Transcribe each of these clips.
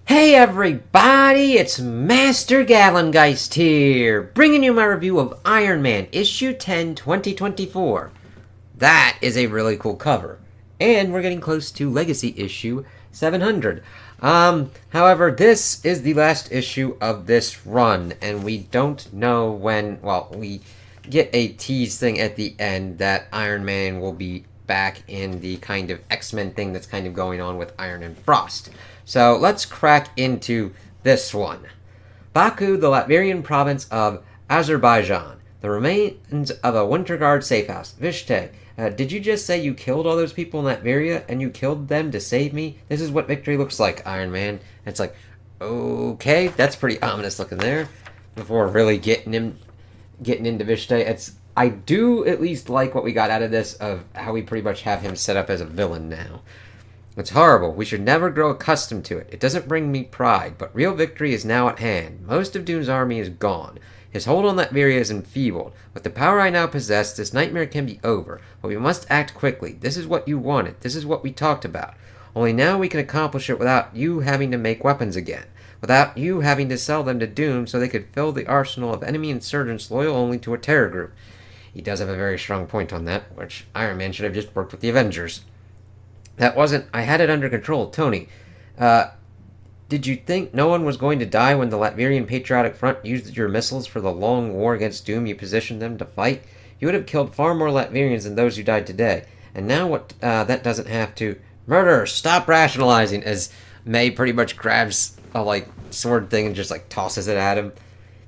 Hey everybody, it's Master Gallengeist here, bringing you my review of Iron Man issue 10, 2024. That is a really cool cover, and we're getting close to Legacy issue 700. However, this is the last issue of this run, and we don't know when, well, we get a tease thing at the end that Iron Man will be back in the kind of X-Men thing that's kind of going on with Iron and Frost. So let's crack into this one. Baku, the Latvian province of Azerbaijan. The remains of a Winter Guard safehouse. Vishte, did you just say you killed all those people in Latveria and you killed them to save me? This is what victory looks like, Iron Man. And it's like, okay, that's pretty ominous looking there. Before really getting into Vishte, I do at least like what we got out of this, of how we pretty much have him set up as a villain now. It's horrible. We should never grow accustomed to it. It doesn't bring me pride, but real victory is now at hand. Most of Doom's army is gone. His hold on Latveria is enfeebled. With the power I now possess, this nightmare can be over, but we must act quickly. This is what you wanted. This is what we talked about. Only now we can accomplish it without you having to make weapons again. Without you having to sell them to Doom so they could fill the arsenal of enemy insurgents loyal only to a terror group. He does have a very strong point on that, which Iron Man should have just worked with the Avengers. I had it under control. Tony, did you think no one was going to die when the Latvian Patriotic Front used your missiles for the long war against Doom you positioned them to fight? You would have killed far more Latvians than those who died today. And now that doesn't have to... Murder! Stop rationalizing! As May pretty much grabs a, sword thing and just, tosses it at him.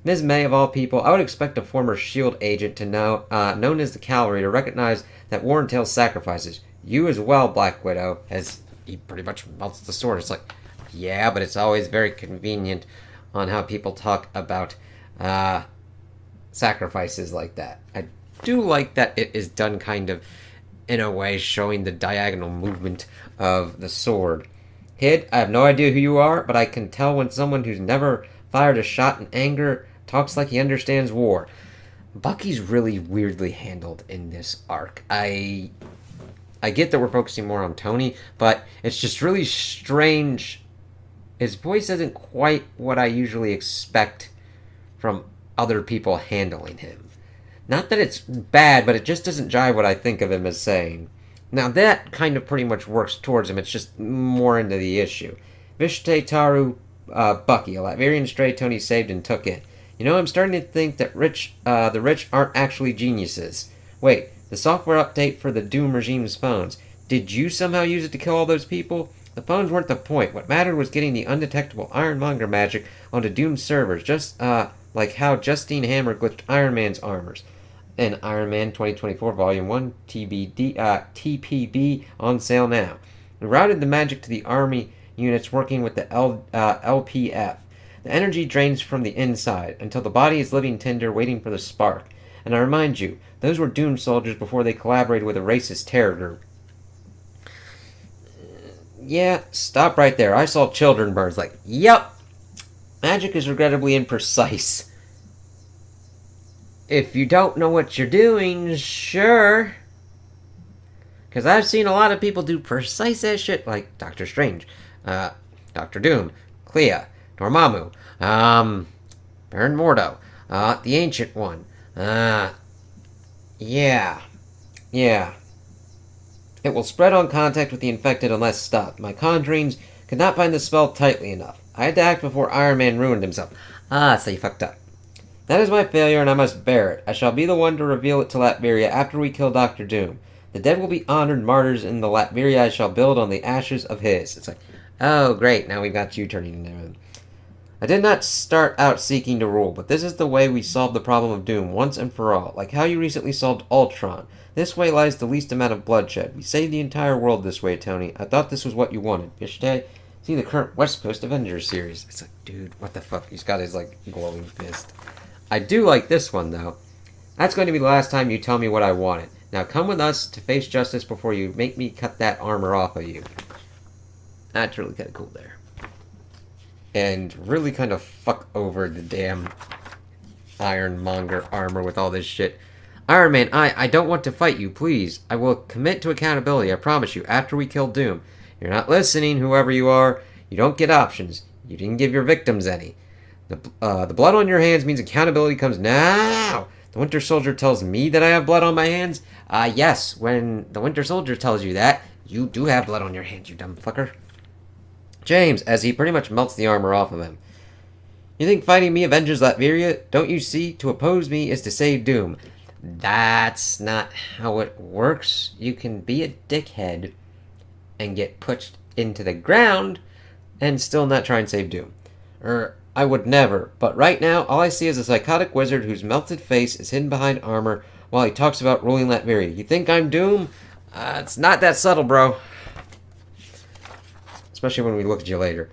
Ms. May, of all people, I would expect a former S.H.I.E.L.D. agent to know, known as the Cavalry, to recognize that war entails sacrifices. You as well, Black Widow, as he pretty much melts the sword. It's like, yeah, but it's always very convenient on how people talk about sacrifices like that. I do like that it is done kind of in a way showing the diagonal movement of the sword. Kid, I have no idea who you are, but I can tell when someone who's never fired a shot in anger talks like he understands war. Bucky's really weirdly handled in this arc. I get that we're focusing more on Tony, but it's just really strange. His voice isn't quite what I usually expect from other people handling him. Not that it's bad, but it just doesn't jive what I think of him as saying. Now that kind of pretty much works towards him, it's just more into the issue. Vishte Taru Bucky, a Latvian stray Tony saved and took in. You know, I'm starting to think that the rich aren't actually geniuses. Wait, the software update for the Doom regime's phones. Did you somehow use it to kill all those people? The phones weren't the point. What mattered was getting the undetectable Ironmonger magic onto Doom's servers, just like how Justine Hammer glitched Iron Man's armors. In Iron Man 2024 Volume 1 TPB on sale now. We routed the magic to the army units working with the LPF. The energy drains from the inside until the body is living tinder waiting for the spark. And I remind you, those were Doom soldiers before they collaborated with a racist terror group. Yeah, stop right there. I saw children burns. Yep. Magic is regrettably imprecise. If you don't know what you're doing, sure. Because I've seen a lot of people do precise as shit, like Doctor Strange, Doctor Doom, Clea, Dormammu, Baron Mordo, the Ancient One. Yeah. It will spread on contact with the infected unless stopped. My conjurings could not bind the spell tightly enough. I had to act before Iron Man ruined himself. So you fucked up. That is my failure, and I must bear it. I shall be the one to reveal it to Latveria after we kill Dr. Doom. The dead will be honored martyrs in the Latveria I shall build on the ashes of his. It's like, oh, great, now we've got you turning into him. I did not start out seeking to rule, but this is the way we solve the problem of Doom once and for all, like how you recently solved Ultron. This way lies the least amount of bloodshed. We saved the entire world this way, Tony. I thought this was what you wanted. Vishte, see the current West Coast Avengers series. It's like, dude, what the fuck? He's got his, glowing fist. I do like this one, though. That's going to be the last time you tell me what I wanted. Now come with us to face justice before you make me cut that armor off of you. That's really kind of cool there. And really kind of fuck over the damn Ironmonger armor with all this shit. Iron Man, I don't want to fight you, please. I will commit to accountability, I promise you, after we kill Doom. You're not listening, whoever you are. You don't get options. You didn't give your victims any. The blood on your hands means accountability comes now. The Winter Soldier tells me that I have blood on my hands? Yes, when the Winter Soldier tells you that, you do have blood on your hands, you dumb fucker. James, as he pretty much melts the armor off of him. You think fighting me avenges Latveria? Don't you see? To oppose me is to save Doom. That's not how it works. You can be a dickhead and get pushed into the ground and still not try and save Doom. I would never, but right now all I see is a psychotic wizard whose melted face is hidden behind armor while he talks about ruling Latveria. You think I'm Doom? It's not that subtle, bro. Especially when we look at you later.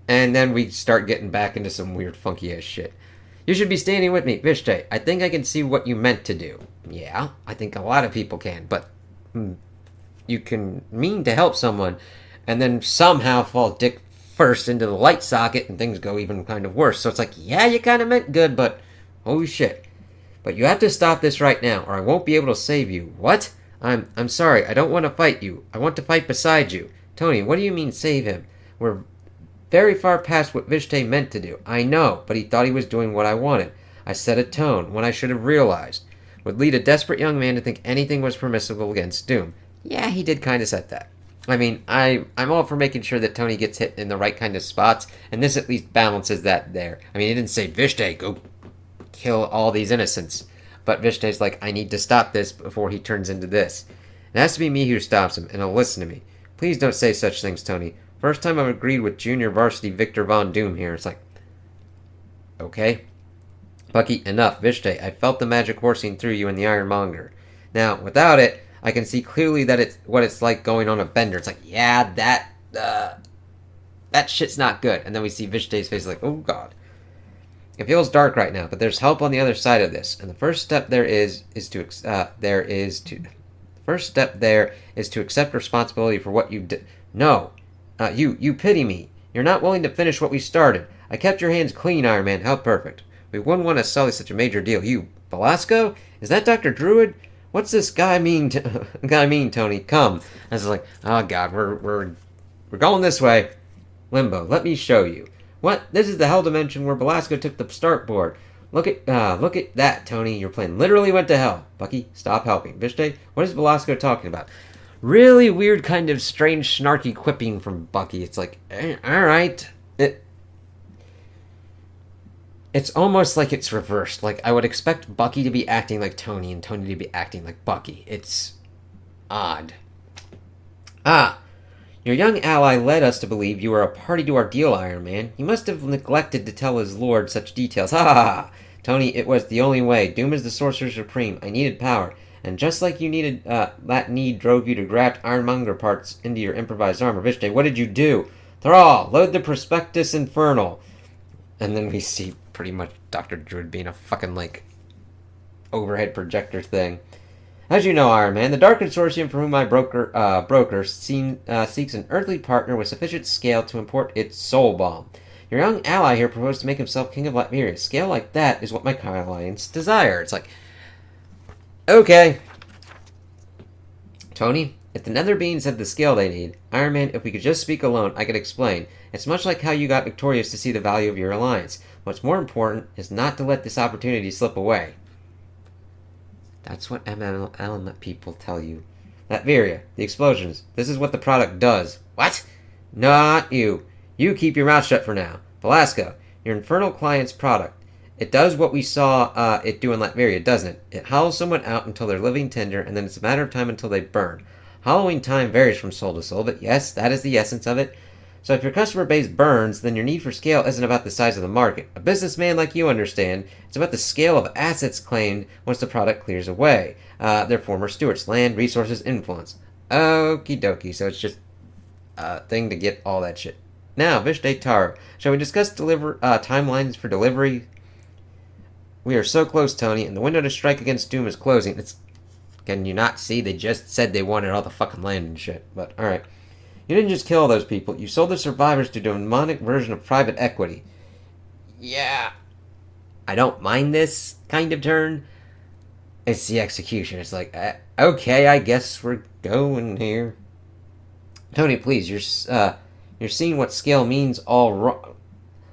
And then we start getting back into some weird funky ass shit. You should be standing with me, Vishte. I think I can see what you meant to do. Yeah, I think a lot of people can, but you can mean to help someone and then somehow fall dick first into the light socket and things go even kind of worse. So it's like, yeah, you kind of meant good, but holy shit. But you have to stop this right now or I won't be able to save you. What? I'm sorry. I don't want to fight you. I want to fight beside you. Tony, what do you mean save him? We're very far past what Vishte meant to do. I know, but he thought he was doing what I wanted. I set a tone when I should have realized. Would lead a desperate young man to think anything was permissible against Doom. Yeah, he did kind of set that. I mean, I'm all for making sure that Tony gets hit in the right kind of spots, and this at least balances that there. I mean, he didn't say, Vishte, go kill all these innocents. But Vishta's like, I need to stop this before he turns into this. It has to be me who stops him, and he'll listen to me. Please don't say such things, Tony. First time I've agreed with junior varsity Victor Von Doom here. It's like, okay. Bucky, enough. Vishte, I felt the magic coursing through you in the Ironmonger. Now, without it, I can see clearly that it's what it's like going on a bender. It's like, yeah, that shit's not good. And then we see Vishta's face like, oh god. It feels dark right now, but there's help on the other side of this. And the first step there is to accept responsibility for what you did. No. You pity me. You're not willing to finish what we started. I kept your hands clean, Iron Man. How perfect. We wouldn't want to sell you such a major deal. You, Velasco? Is that Dr. Druid? What's this guy mean, Tony? Come. I was like, oh god, we're going this way. Limbo, let me show you. What? This is the hell dimension where Velasco took the start board. Look at that, Tony. Your plan literally went to hell. Bucky, stop helping. Vishte, what is Velasco talking about? Really weird kind of strange snarky quipping from Bucky. It's like, alright. It's almost like it's reversed. Like, I would expect Bucky to be acting like Tony and Tony to be acting like Bucky. It's odd. Your young ally led us to believe you were a party to our deal, Iron Man. You must have neglected to tell his lord such details. Ha ha ha! Tony, it was the only way. Doom is the Sorcerer Supreme. I needed power. And just like you needed, that need drove you to graft Ironmonger parts into your improvised armor. Vishte, what did you do? Thrall, load the Prospectus Infernal. And then we see pretty much Dr. Druid being a fucking, like, overhead projector thing. As you know, Iron Man, the Dark Consortium for whom I broker seeks an earthly partner with sufficient scale to import its soul bomb. Your young ally here proposed to make himself king of Latveria. Scale like that is what my clients desire. It's like, okay. Tony, if the Nether Beings have the scale they need, Iron Man, if we could just speak alone, I could explain. It's much like how you got victorious to see the value of your alliance. What's more important is not to let this opportunity slip away. That's what element people tell you. Latveria, the explosions. This is what the product does. What? Not you. You keep your mouth shut for now. Velasco, your infernal client's product. It does what we saw it do in Latveria, doesn't it? It hollows someone out until they're living tinder, and then it's a matter of time until they burn. Hollowing time varies from soul to soul, but yes, that is the essence of it. So if your customer base burns, then your need for scale isn't about the size of the market. A businessman like you understand, it's about the scale of assets claimed once the product clears away. Their former stewards, land, resources, influence. Okie dokie, so it's just a thing to get all that shit. Now, Vishte Taro, shall we discuss timelines for delivery? We are so close, Tony, and the window to strike against Doom is closing. Can you not see? They just said they wanted all the fucking land and shit, but alright. You didn't just kill those people. You sold the survivors to a demonic version of private equity. Yeah. I don't mind this kind of turn. It's the execution. It's like, okay, I guess we're going here. Tony, please, you're You're seeing what scale means all wrong.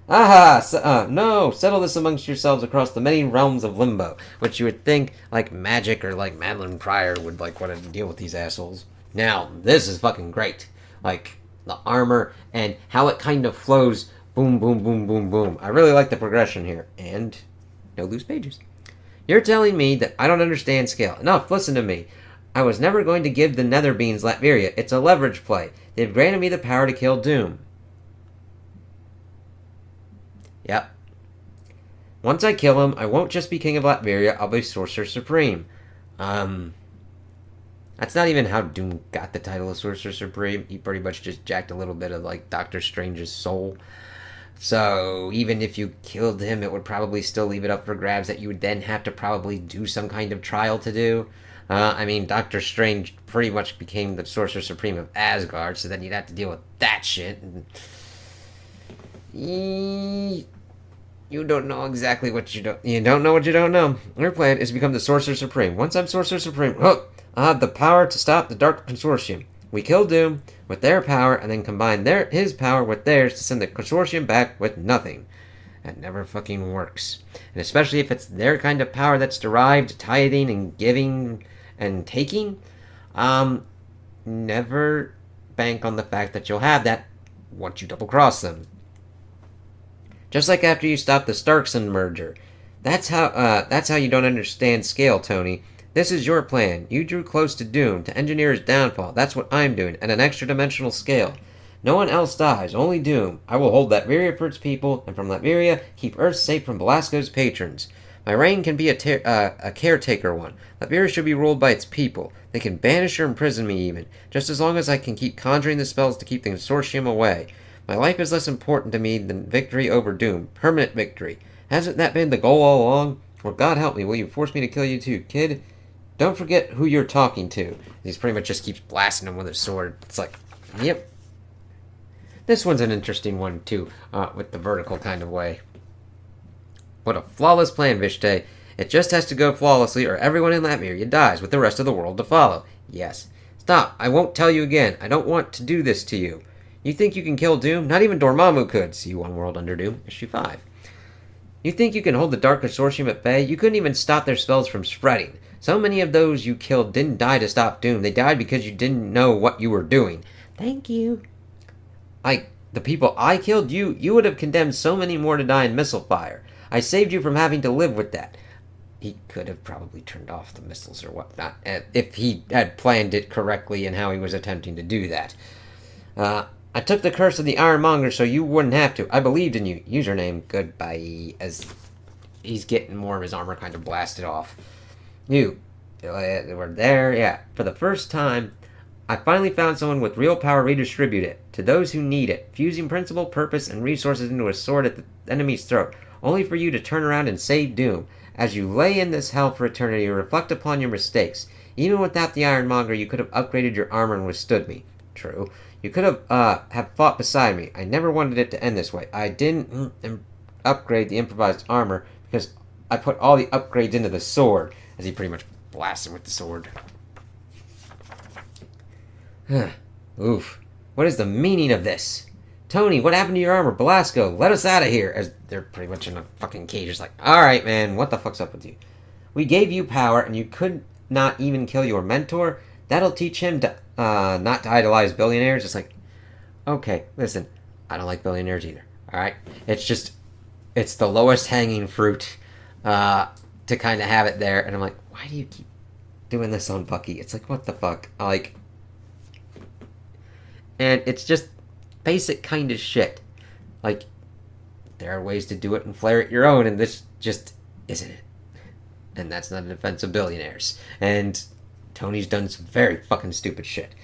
Aha! No! Settle this amongst yourselves across the many realms of limbo, which you would think, like Magic or like Madeline Pryor would like want to deal with these assholes. Now, this is fucking great. Like, the armor and how it kind of flows. Boom, boom, boom, boom, boom. I really like the progression here. And no loose pages. You're telling me that I don't understand scale. Enough, listen to me. I was never going to give the Nether Beings Latveria. It's a leverage play. They've granted me the power to kill Doom. Yep. Once I kill him, I won't just be King of Latveria, I'll be Sorcerer Supreme. That's not even how Doom got the title of Sorcerer Supreme. He pretty much just jacked a little bit of, like, Doctor Strange's soul. So, even if you killed him, it would probably still leave it up for grabs that you would then have to probably do some kind of trial to do. I mean, Doctor Strange pretty much became the Sorcerer Supreme of Asgard, so then you'd have to deal with that shit. You don't know exactly what you don't... You don't know what you don't know. Your plan is to become the Sorcerer Supreme. Once I'm Sorcerer Supreme, I'll have the power to stop the Dark Consortium. We kill Doom with their power, and then combine his power with theirs to send the Consortium back with nothing. That never fucking works. And especially if it's their kind of power that's derived, tithing and giving and taking. Never bank on the fact that you'll have that once you double-cross them. Just like after you stop the Starkson merger. That's how you don't understand scale, Tony. This is your plan. You drew close to Doom, to engineer his downfall. That's what I'm doing, at an extra-dimensional scale. No one else dies, only Doom. I will hold Latveria for its people, and from Latveria, keep Earth safe from Belasco's patrons. My reign can be a caretaker one. Latveria should be ruled by its people. They can banish or imprison me even, just as long as I can keep conjuring the spells to keep the consortium away. My life is less important to me than victory over Doom. Permanent victory. Hasn't that been the goal all along? Well, God help me, will you force me to kill you too, kid? Don't forget who you're talking to. He's pretty much just keeps blasting him with his sword. It's like, yep. This one's an interesting one, too, with the vertical kind of way. What a flawless plan, Vishte. It just has to go flawlessly, or everyone in Latveria dies, with the rest of the world to follow. Yes. Stop. I won't tell you again. I don't want to do this to you. You think you can kill Doom? Not even Dormammu could. See One World Under Doom, issue 5. You think you can hold the Dark Consortium at bay? You couldn't even stop their spells from spreading. So many of those you killed didn't die to stop Doom. They died because you didn't know what you were doing. Thank you. The people I killed, you would have condemned so many more to die in missile fire. I saved you from having to live with that. He could have probably turned off the missiles or whatnot, if he had planned it correctly and how he was attempting to do that. I took the curse of the Ironmonger so you wouldn't have to. I believed in you. Username, goodbye. As he's getting more of his armor kind of blasted off. You were there, yeah. For the first time, I finally found someone with real power to redistribute it to those who need it, fusing principle, purpose, and resources into a sword at the enemy's throat, only for you to turn around and save Doom. As you lay in this hell for eternity, reflect upon your mistakes. Even without the Ironmonger, you could have upgraded your armor and withstood me. True. You could have fought beside me. I never wanted it to end this way. I didn't upgrade the improvised armor because I put all the upgrades into the sword, as he pretty much blasts him with the sword. Oof. What is the meaning of this? Tony, what happened to your armor? Belasco, let us out of here! As they're pretty much in a fucking cage. It's like, alright, man, what the fuck's up with you? We gave you power, and you could not even kill your mentor? That'll teach him to, not to idolize billionaires? It's like, okay, listen, I don't like billionaires either, alright? It's just, it's the lowest hanging fruit, to kind of have it there, and I'm like, why do you keep doing this on Bucky? It's like, what the fuck? Like, and it's just basic kind of shit. Like, there are ways to do it and flare it your own, and this just isn't it. And that's not a defense of billionaires. And Tony's done some very fucking stupid shit.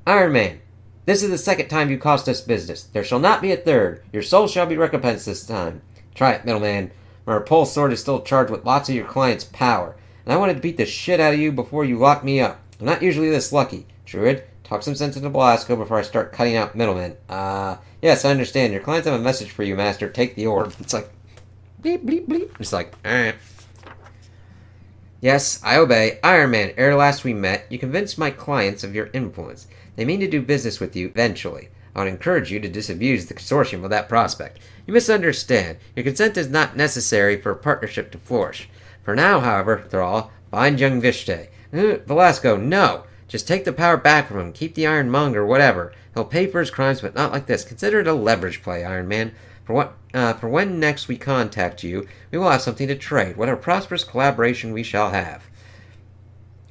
Iron Man, this is the second time you cost us business. There shall not be a third. Your soul shall be recompensed this time. Try it, middleman. My repulse sword is still charged with lots of your client's power, and I wanted to beat the shit out of you before you lock me up. I'm not usually this lucky. Druid, talk some sense into Belasco before I start cutting out middlemen. Yes, I understand. Your clients have a message for you, Master. Take the orb. It's like, bleep, bleep, bleep. It's like, alright. Yes, I obey. Iron Man, ere last we met, you convinced my clients of your influence. They mean to do business with you, eventually. I would encourage you to disabuse the consortium of that prospect. You misunderstand. Your consent is not necessary for a partnership to flourish. For now, however, Thrall, find young Vishte. Velasco, no! Just take the power back from him. Keep the Ironmonger, whatever. He'll pay for his crimes, but not like this. Consider it a leverage play, Iron Man. For when next we contact you, we will have something to trade. What a prosperous collaboration we shall have.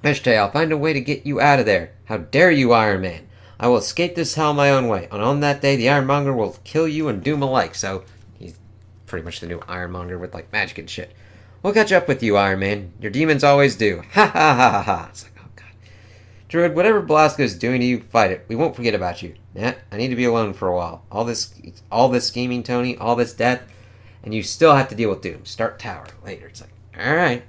Vishte, I'll find a way to get you out of there. How dare you, Iron Man? I will escape this hell my own way, and on that day the Ironmonger will kill you and Doom alike, so he's pretty much the new Ironmonger with, like, magic and shit. We'll catch up with you, Iron Man. Your demons always do. Ha ha ha ha ha. It's like, oh god. Druid, whatever Belasco's doing to you, fight it. We won't forget about you. Nah, I need to be alone for a while. All this scheming, Tony, all this death, and you still have to deal with Doom. Start tower later. It's like, alright.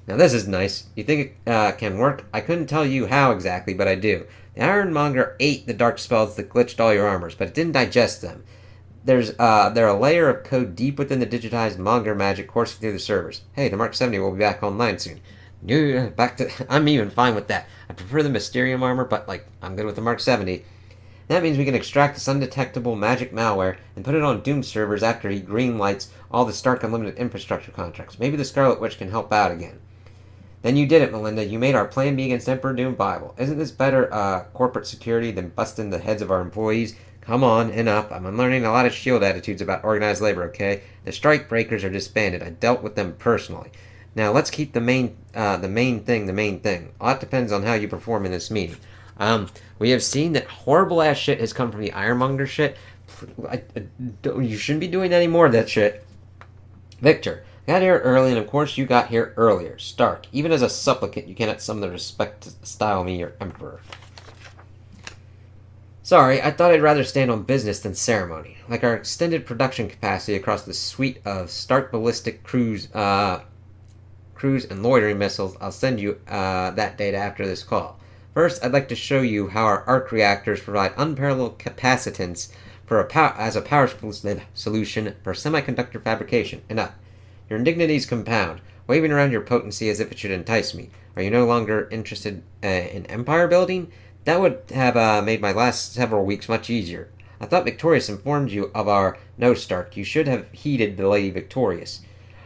Now this is nice. You think it can work? I couldn't tell you how exactly, but I do. The Ironmonger ate the dark spells that glitched all your armors, but it didn't digest them. They're a layer of code deep within the digitized Monger magic coursing through the servers. Hey, the Mark 70 will be back online soon. I'm even fine with that. I prefer the Mysterium armor, but, like, I'm good with the Mark 70. That means we can extract this undetectable magic malware and put it on Doom servers after he greenlights all the Stark Unlimited infrastructure contracts. Maybe the Scarlet Witch can help out again. Then you did it, Melinda. You made our plan B against Emperor Doom viable. Isn't this better corporate security than busting the heads of our employees? Come on, enough. I'm unlearning a lot of S.H.I.E.L.D. attitudes about organized labor, okay? The strike breakers are disbanded. I dealt with them personally. Now, let's keep the main thing. A lot depends on how you perform in this meeting. We have seen that horrible-ass shit has come from the Ironmonger shit. You shouldn't be doing any more of that shit. Victor, I got here early, and of course you got here earlier. Stark, even as a supplicant, you cannot summon the respect to style me your emperor. Sorry, I thought I'd rather stand on business than ceremony. Like our extended production capacity across the suite of Stark ballistic cruise and loitering missiles, I'll send you that data after this call. First, I'd like to show you how our arc reactors provide unparalleled capacitance as a power solution for semiconductor fabrication. Enough. Your indignities compound, waving around your potency as if it should entice me. Are you no longer interested in empire building? That would have made my last several weeks much easier. I thought Victorious informed you of our no, Stark. You should have heeded the Lady Victorious.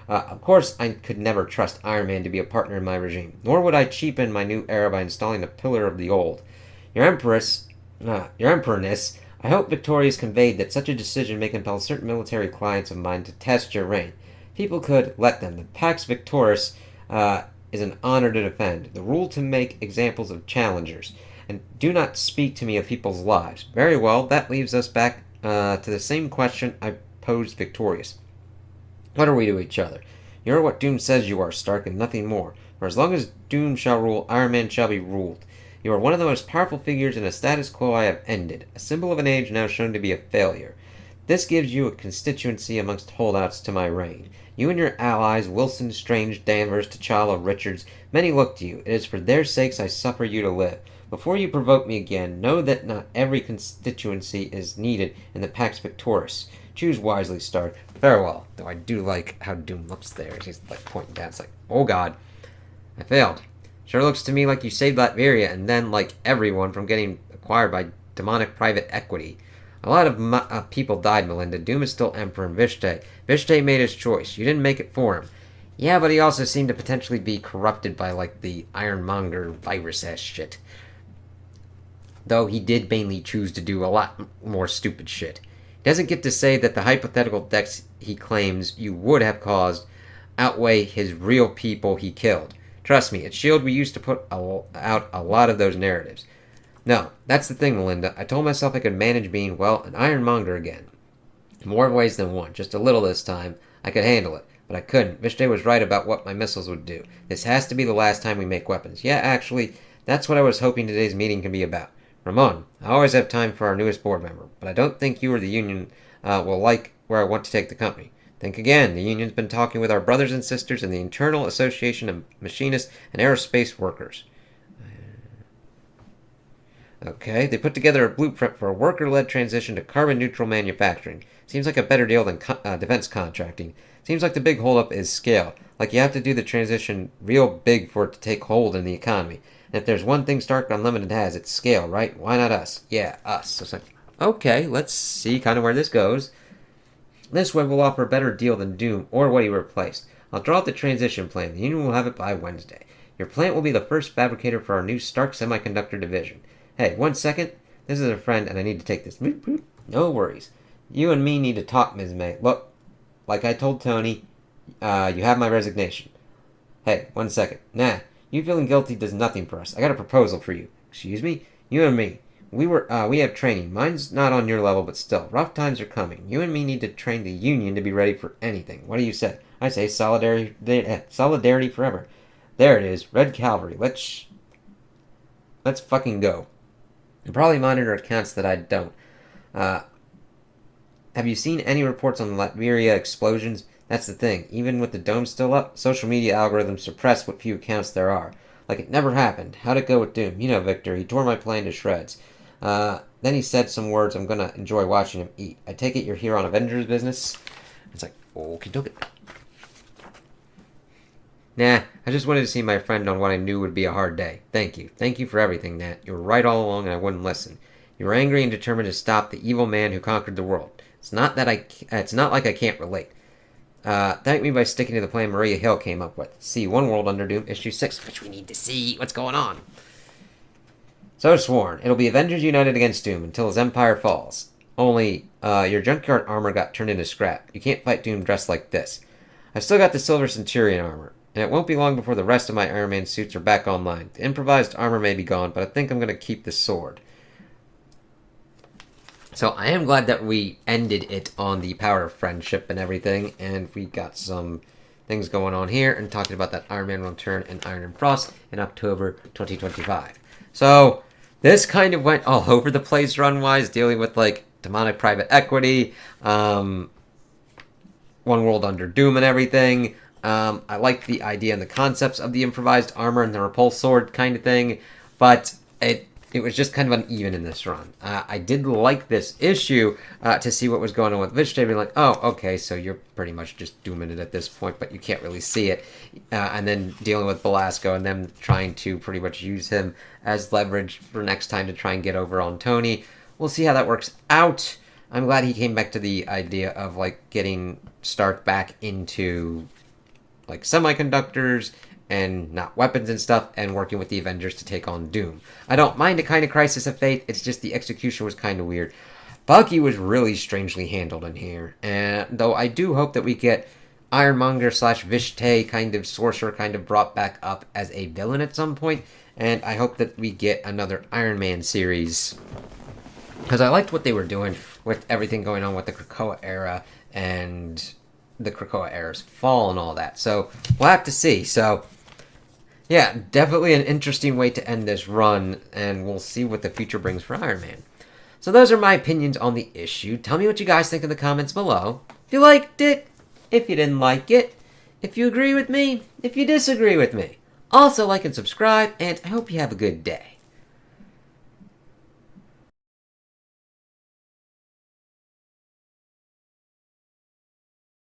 Of course, I could never trust Iron Man to be a partner in my regime, nor would I cheapen my new era by installing a pillar of the old. Your Empress, your Emperorness, I hope Victorious conveyed that such a decision may compel certain military clients of mine to test your reign. People could let them. The Pax Victoris is an honor to defend. The rule to make examples of challengers. And do not speak to me of people's lives. Very well, that leaves us back to the same question I posed Victorious. What are we to each other? You are what Doom says you are, Stark, and nothing more. For as long as Doom shall rule, Iron Man shall be ruled. You are one of the most powerful figures in a status quo I have ended, a symbol of an age now shown to be a failure. This gives you a constituency amongst holdouts to my reign. You and your allies, Wilson, Strange, Danvers, T'Challa, Richards, many look to you. It is for their sakes I suffer you to live. Before you provoke me again, know that not every constituency is needed in the Pax Victoris. Choose wisely, Stark. Farewell. Though I do like how Doom looks there. He's like pointing down. It's like, oh god. I failed. Sure looks to me like you saved Latveria and then, like everyone, from getting acquired by demonic private equity. A lot of people died, Melinda. Doom is still Emperor and Vishte. Vishte made his choice. You didn't make it for him. Yeah, but he also seemed to potentially be corrupted by, like, the Ironmonger virus-ass shit. Though he did mainly choose to do a lot more stupid shit. He doesn't get to say that the hypothetical deaths he claims you would have caused outweigh his real people he killed. Trust me, at S.H.I.E.L.D. we used to put out a lot of those narratives. No, that's the thing, Melinda. I told myself I could manage being, well, an Ironmonger again. In more ways than one, just a little this time. I could handle it, but I couldn't. Vishte was right about what my missiles would do. This has to be the last time we make weapons. Yeah, actually, that's what I was hoping today's meeting can be about. Ramon, I always have time for our newest board member, but I don't think you or the union will like where I want to take the company. Think again. The union's been talking with our brothers and sisters in the Internal Association of Machinists and Aerospace Workers. Okay, they put together a blueprint for a worker-led transition to carbon-neutral manufacturing. Seems like a better deal than defense contracting. Seems like the big holdup is scale. Like you have to do the transition real big for it to take hold in the economy. And if there's one thing Stark Unlimited has, it's scale, right? Why not us? Yeah, us. So it's like, Okay, let's see kind of where this goes. This way will offer a better deal than Doom or what he replaced. I'll draw up the transition plan. The Union will have it by Wednesday. Your plant will be the first fabricator for our new Stark Semiconductor division. Hey, 1 second. This is a friend, and I need to take this. No worries. You and me need to talk, Ms. May. Look, like I told Tony, you have my resignation. Hey, 1 second. Nah, you feeling guilty does nothing for us. I got a proposal for you. Excuse me? You and me. We have training. Mine's not on your level, but still, rough times are coming. You and me need to train the Union to be ready for anything. What do you say? I say solidarity forever. There it is, Red Cavalry. Let's fucking go. You probably monitor accounts that I don't. Have you seen any reports on the Latveria explosions? That's the thing. Even with the dome still up, social media algorithms suppress what few accounts there are. Like it never happened. How'd it go with Doom? You know, Victor, he tore my plan to shreds. Then he said some words I'm gonna enjoy watching him eat. I take it you're here on Avengers business? It's like, okie dokie. Nah, I just wanted to see my friend on what I knew would be a hard day. Thank you. Thank you for everything, Nat. You were right all along and I wouldn't listen. You were angry and determined to stop the evil man who conquered the world. It's not like I can't relate. Thank me by sticking to the plan Maria Hill came up with. See One World Under Doom, issue 6, which we need to see what's going on. So sworn, it'll be Avengers United against Doom until his empire falls. Only, your junkyard armor got turned into scrap. You can't fight Doom dressed like this. I've still got the Silver Centurion armor, and it won't be long before the rest of my Iron Man suits are back online. The improvised armor may be gone, but I think I'm going to keep the sword. So I am glad that we ended it on the power of friendship and everything, and we got some things going on here, and talking about that Iron Man return and Iron and Frost in October 2025. So this kind of went all over the place run-wise, dealing with like demonic private equity, One World Under Doom and everything. I like the idea and the concepts of the improvised armor and the repulse sword kind of thing, but it was just kind of uneven in this run. I did like this issue to see what was going on with Vijay, being like, oh, okay, so you're pretty much just dooming it at this point, but you can't really see it. And then dealing with Belasco and them trying to pretty much use him as leverage for next time to try and get over on Tony. We'll see how that works out. I'm glad he came back to the idea of like getting Stark back into like semiconductors and not weapons and stuff, and working with the Avengers to take on Doom. I don't mind a kind of Crisis of Fate, it's just the execution was kind of weird. Bucky was really strangely handled in here, and though I do hope that we get Ironmonger / Vishte kind of sorcerer kind of brought back up as a villain at some point, and I hope that we get another Iron Man series, because I liked what they were doing with everything going on with the Krakoa era and the Krakoa era's fall and all that. So we'll have to see. So yeah, definitely an interesting way to end this run, and we'll see what the future brings for Iron Man. So those are my opinions on the issue. Tell me what you guys think in the comments below. If you liked it, if you didn't like it, if you agree with me, if you disagree with me. Also like and subscribe, and I hope you have a good day.